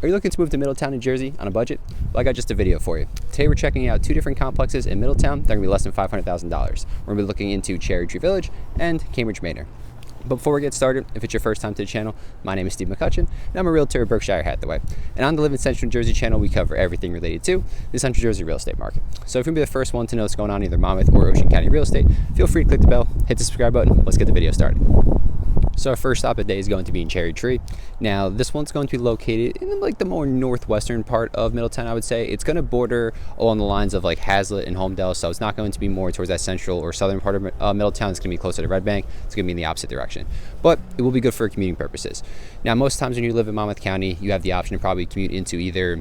Are you looking to move to Middletown, New Jersey on a budget? Well, I got just a video for you. Today we're checking out two different complexes in Middletown that are going to be less than $500,000. We're going to be looking into Cherry Tree Village and Cambridge Manor. But before we get started, if it's your first time to the channel, my name is Steve McCutcheon, and I'm a realtor at Berkshire Hathaway. And on the Live in Central New Jersey channel, we cover everything related to the Central Jersey real estate market. So if you're going to be the first one to know what's going on in either Monmouth or Ocean County real estate, feel free to click the bell, hit the subscribe button. Let's get the video started. So our first stop of the day is going to be in Cherry Tree. Now this one's going to be located in like the more northwestern part of Middletown, I would say. It's going to border along the lines of like Hazlitt and Holmdel, so it's not going to be more towards that central or southern part of Middletown. It's going to be closer to Red Bank. It's going to be in the opposite direction, but it will be good for commuting purposes. Now most times when you live in Monmouth County, you have the option to probably commute into either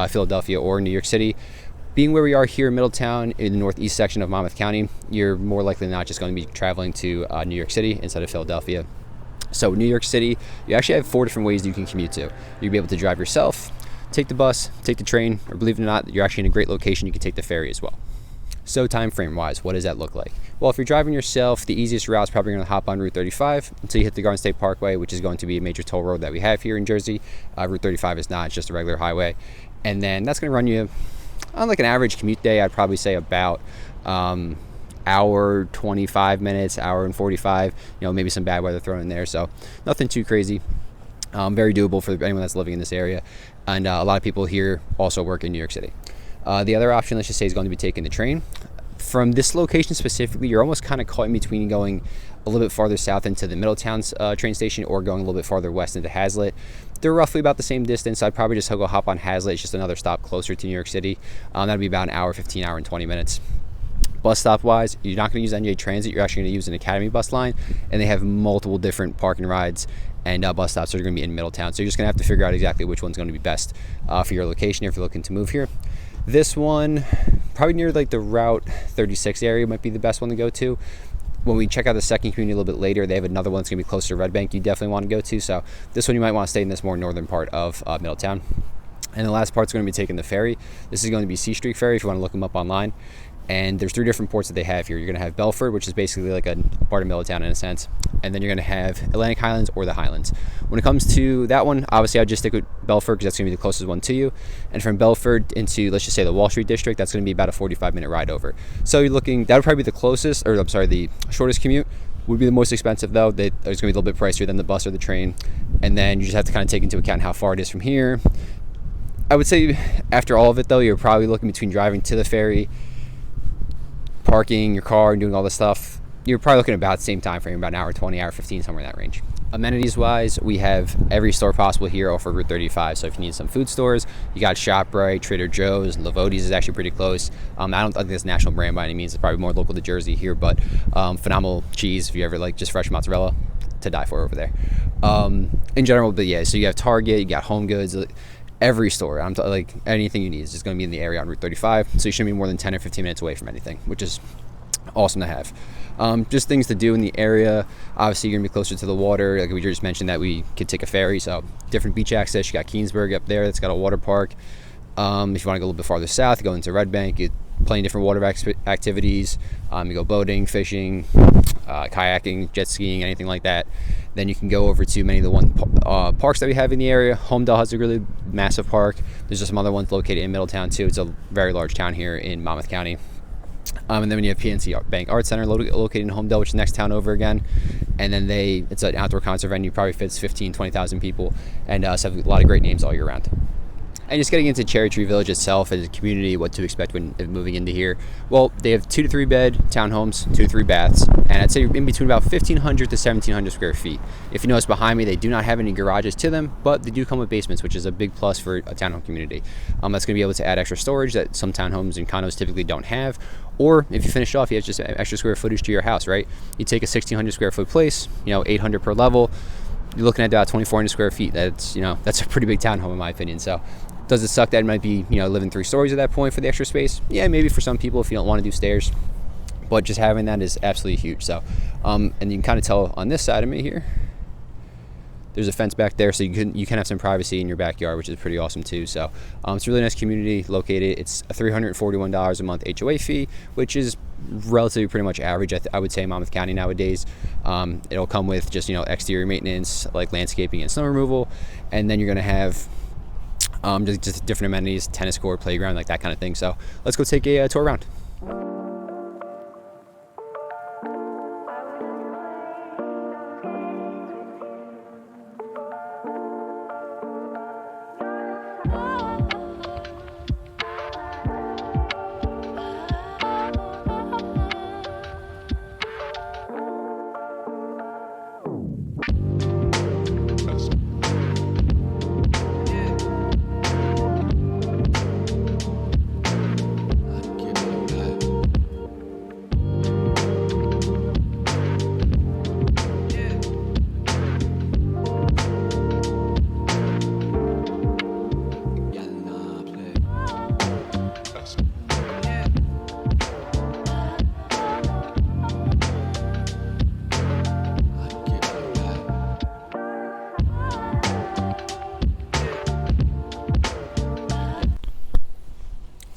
Philadelphia or New York City. Being where we are here in Middletown, in the northeast section of Monmouth County, you're more likely than not just going to be traveling to New York City instead of Philadelphia. So New York City, you actually have 4 different ways you can commute to. You'll be able to drive yourself, take the bus, take the train, or believe it or not, you're actually in a great location, you can take the ferry as well. So time frame wise, what does that look like? Well, if you're driving yourself, the easiest route is probably going to hop on Route 35 until you hit the Garden State Parkway, which is going to be a major toll road that we have here in Jersey. Route 35 is not, it's just a regular highway. And then that's going to run you on like an average commute day, I'd probably say about hour 25 minutes, hour and 45, maybe some bad weather thrown in there, so nothing too crazy. Very doable for anyone that's living in this area, and a lot of people here also work in New York City. The other option, let's just say, is going to be taking the train. From this location specifically, you're almost kind of caught in between going a little bit farther south into the Middletown's train station or going a little bit farther west into Hazlitt. They're roughly about the same distance. I'd probably just go hop on Hazlitt. It's just another stop closer to New York City. That'd be about an hour 15, hour and 20 minutes. Bus stop wise, you're not going to use NJ Transit, you're actually going to use an Academy bus line, and they have multiple different parking rides and bus stops that are going to be in Middletown. So you're just going to have to figure out exactly which one's going to be best for your location if you're looking to move here. This one, probably near like the Route 36 area, might be the best one to go to. When we check out the second community a little bit later, they have another one that's going to be closer to Red Bank you definitely want to go to. So this one you might want to stay in this more northern part of Middletown. And the last part's going to be taking the ferry. This is going to be Seastreak Ferry if you want to look them up online. And there's 3 different ports that they have here. You're going to have Belford, which is basically like a part of Middletown in a sense. And then you're going to have Atlantic Highlands or the Highlands. When it comes to that one, obviously I'd just stick with Belford because that's going to be the closest one to you. And from Belford into, let's just say, the Wall Street District, that's going to be about a 45-minute ride over. So you're looking, that would probably be the closest, or I'm sorry, the shortest commute. Would be the most expensive though. It's going to be a little bit pricier than the bus or the train. And then you just have to kind of take into account how far it is from here. I would say after all of it though, you're probably looking between driving to the ferry, parking your car and doing all this stuff, you're probably looking at about the same time frame, about an hour 20, hour 15, somewhere in that range. Amenities wise, we have every store possible here off of Route 35. So if you need some food stores, you got ShopRite, Trader Joe's, Lavodi's is actually pretty close. I don't think it's a national brand by any means. It's probably more local to Jersey here, but phenomenal cheese if you ever like just fresh mozzarella, to die for over there. In general, but yeah, so you have Target, you got Home Goods, every store, like anything you need is just going to be in the area on Route 35, so you shouldn't be more than 10 or 15 minutes away from anything, which is awesome to have. Just things to do in the area. Obviously you're going to be closer to the water, like we just mentioned that we could take a ferry, so different beach access. You got Keensburg up there that's got a water park. If you want to go a little bit farther south, you go into Red Bank, you plenty of different water activities. You go boating, fishing, kayaking, jet skiing, anything like that. Then you can go over to many of the parks that we have in the area. Holmdel has a really massive park. There's just some other ones located in Middletown too. It's a very large town here in Monmouth County. And then when you have PNC Bank Art Center located in Holmdel, which is the next town over again. And then it's an outdoor concert venue, probably fits 15, 20,000 people, and have a lot of great names all year round. And just getting into Cherry Tree Village itself as a community, what to expect when moving into here. Well, they have 2 to 3 bed townhomes, 2 to 3 baths, and I'd say in between about 1,500 to 1,700 square feet. If you notice behind me, they do not have any garages to them, but they do come with basements, which is a big plus for a townhome community. That's going to be able to add extra storage that some townhomes and condos typically don't have. Or if you finish off, you have just extra square footage to your house, right? You take a 1,600 square foot place, 800 per level. You're looking at about 2,400 square feet. That's a pretty big townhome in my opinion. So does it suck that it might be, living 3 stories at that point for the extra space? Yeah, maybe for some people if you don't want to do stairs. But just having that is absolutely huge. So, and you can kind of tell on this side of me here, there's a fence back there, so you can have some privacy in your backyard, which is pretty awesome too. So it's a really nice community located. It's a $341 a month HOA fee, which is relatively pretty much average, I would say, in Monmouth County nowadays. It'll come with just exterior maintenance like landscaping and snow removal, and then you're going to have just different amenities, tennis court, playground, like that kind of thing. So let's go take a tour around.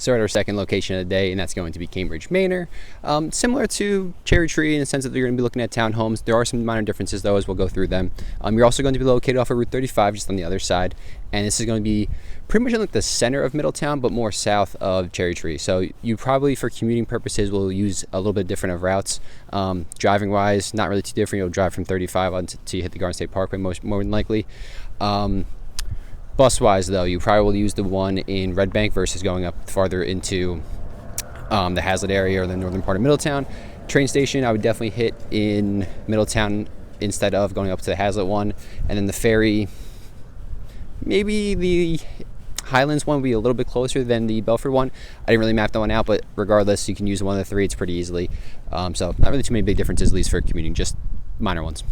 So we're at our second location of the day, and that's going to be Cambridge Manor. Similar to Cherry Tree in the sense that you're going to be looking at townhomes. There are some minor differences though, as we'll go through them. You're also going to be located off of Route 35, just on the other side. And this is going to be pretty much in like the center of Middletown, but more south of Cherry Tree. So you probably, for commuting purposes, will use a little bit different of routes. Driving wise, not really too different. You'll drive from 35 until you hit the Garden State Parkway more than likely. Bus-wise, though, you probably will use the one in Red Bank versus going up farther into the Hazlitt area or the northern part of Middletown. Train station, I would definitely hit in Middletown instead of going up to the Hazlitt one. And then the ferry, maybe the Highlands one would be a little bit closer than the Belford one. I didn't really map that one out, but regardless, you can use one of the three. It's pretty easily. So not really too many big differences, at least for commuting, just minor ones.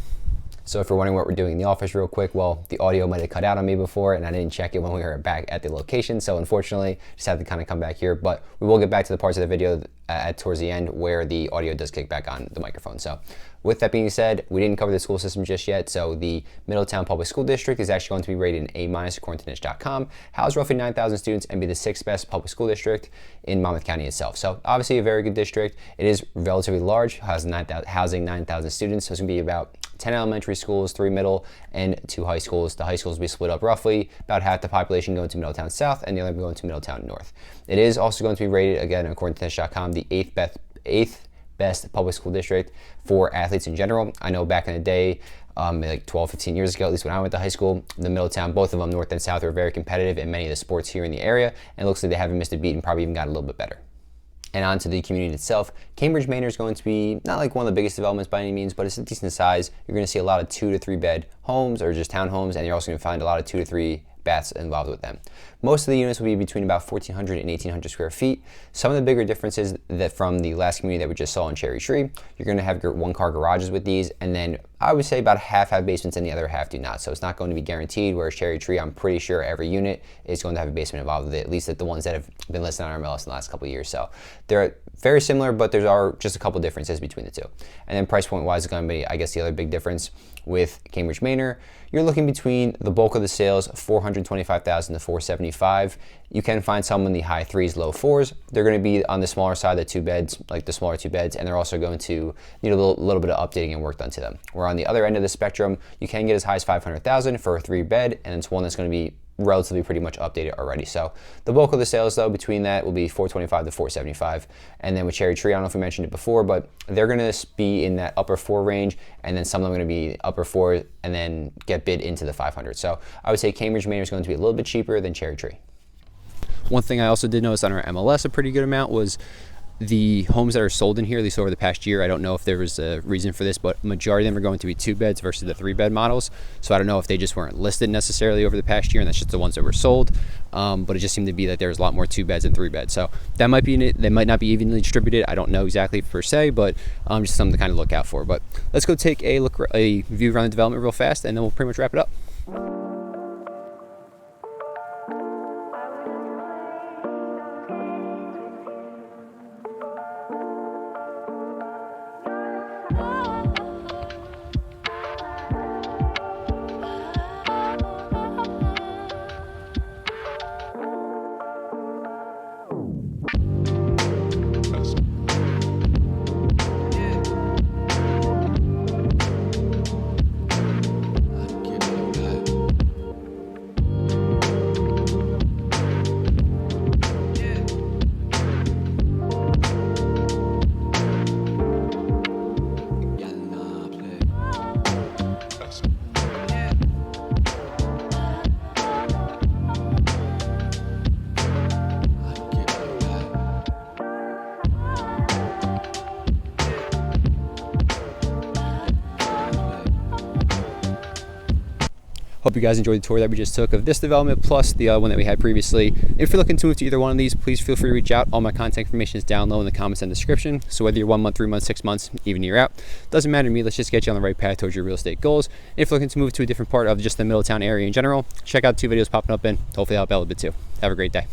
So if you're wondering what we're doing in the office real quick, well, the audio might have cut out on me before and I didn't check it when we were back at the location. So unfortunately, just had to kind of come back here, but we will get back to the parts of the video towards the end where the audio does kick back on the microphone. So with that being said, we didn't cover the school system just yet. So the Middletown Public School District is actually going to be rated an A- according to niche.com, house roughly 9,000 students, and be the 6th best public school district in Monmouth County itself. So obviously a very good district. It is relatively large, housing 9,000 students. So it's going to be about 10 elementary schools, 3 middle, and 2 high schools. The high schools will be split up roughly, about half the population going to Middletown South and the other going to Middletown North. It is also going to be rated, again, according to niche.com, the 8th best public school district for athletes in general. I know back in the day, like 12, 15 years ago, at least when I went to high school, the Middletown, both of them, North and South, were very competitive in many of the sports here in the area, and it looks like they haven't missed a beat and probably even got a little bit better. And on to the community itself. Cambridge Manor is going to be not like one of the biggest developments by any means, but it's a decent size. You're going to see a lot of 2 to 3 bed homes or just townhomes, and you're also going to find a lot of 2 to 3 baths involved with them. Most of the units will be between about 1,400 and 1,800 square feet. Some of the bigger differences that from the last community that we just saw in Cherry Tree, you're going to have 1-car garages with these, and then I would say about half have basements and the other half do not. So it's not going to be guaranteed, whereas Cherry Tree, I'm pretty sure every unit is going to have a basement involved with it, at least at the ones that have been listed on our MLS in the last couple of years. So they're very similar, but there are just a couple differences between the two. And then price point wise is going to be, I guess, the other big difference with Cambridge Manor. You're looking between the bulk of the sales, $425,000 to $475,000. You can find some in the high 3s, low 4s. They're going to be on the smaller side, the 2 beds, like the smaller 2 beds, and they're also going to need a little bit of updating and work done to them. Where on the other end of the spectrum, you can get as high as $500,000 for a 3 bed, and it's one that's going to be relatively pretty much updated already. So the bulk of the sales though between that will be $425,000 to $475,000. And then with Cherry Tree, I don't know if we mentioned it before, but they're going to be in that upper 4 range, and then some of them are going to be upper 4 and then get bid into the 500. So I would say Cambridge Manor is going to be a little bit cheaper than Cherry Tree. One thing I also did notice on our MLS a pretty good amount was the homes that are sold in here, at least over the past year. I don't know if there was a reason for this, but majority of them are going to be 2 beds versus the 3 bed models. So I don't know if they just weren't listed necessarily over the past year, and that's just the ones that were sold. But it just seemed to be that there was a lot more 2 beds than 3 beds. So that might be, they might not be evenly distributed. I don't know exactly per se, but just something to kind of look out for. But let's go take a view around the development real fast, and then we'll pretty much wrap it up. Hope you guys enjoyed the tour that we just took of this development plus the other one that we had previously. If you're looking to move to either one of these, please feel free to reach out. All my contact information is down low in the comments and description. So whether you're 1 month, 3 months, 6 months, even a year out, doesn't matter to me. Let's just get you on the right path towards your real estate goals. If you're looking to move to a different part of just the Middletown area in general, check out 2 videos popping up, and hopefully help out a little bit too. Have a great day.